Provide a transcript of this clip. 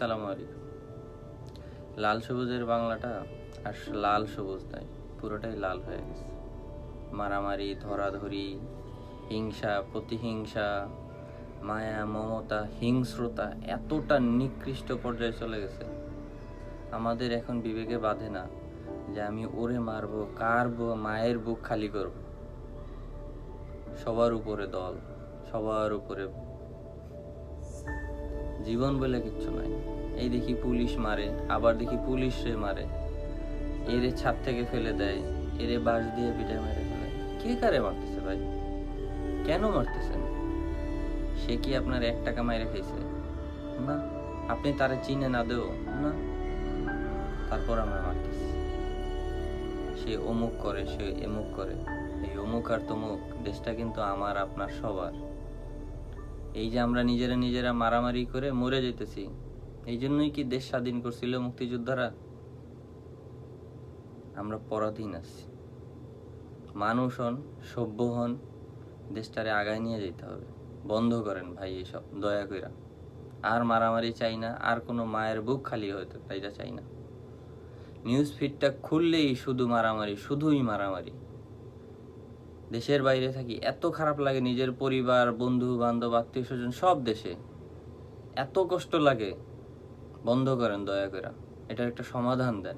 আসসালামু আলাইকুম। লাল সবুজের বাংলাটা আর লাল সবুজ নাই, পুরোটাই লাল হয়ে গেছে। মারামারি, ধরাধরি, হিংসা, প্রতিহিংসা, মায়া, মমতা, হিংস্রতা এতটা নিকৃষ্ট পর্যায়ে চলে গেছে, আমাদের এখন বিবেকে বাঁধে না যে আমি ওরে মারবো, কার মায়ের বুক খালি করব। সবার উপরে দল, সবার উপরে জীবন বলে কিচ্ছু নাই। এই দেখি পুলিশ মারে, আবার দেখি পুলিশে মারে, এরে ছাদ থেকে ফেলে দেয়, এরে বাঁশ দিয়ে পিটায় মেরে ফেলে। কে কারে মারতেছে ভাই? কেন মারতেছেন? সে কি আপনার 1 টাকা মাইরে খাইছে? না। আপনি তারে চিনে না দেও? না। তারপর আমরা মারতেছি। সে অমুক করে, সে এমুক করে। এই অমুক আর তমুক দেশটা কিন্তু আমার, আপনার, সবার। এই যে আমরা নিজেরা মারামারি করে মরে যেতেছি, এই জন্যই কি দেশ স্বাধীন করছিল মুক্তিযোদ্ধারা? আমরা পরাধীন আছি। মানুষ হন, সভ্য হন, দেশটারে আগায় নিয়ে যেতে হবে। বন্ধ করেন ভাই এসব, দয়া কইরা। আর মারামারি চাই না, আর কোনো মায়ের বুক খালি হতে তাইটা চাই না। নিউজ ফিডটা খুললেই শুধু মারামারি, শুধুই মারামারি। দেশের বাইরে থাকি, এত খারাপ লাগে, নিজের পরিবার, বন্ধু বান্ধব, আত্মীয় স্বজন সব দেশে, এত কষ্ট লাগে। বন্ধ করেন দয়া কইরা, এটার একটা সমাধান দেন।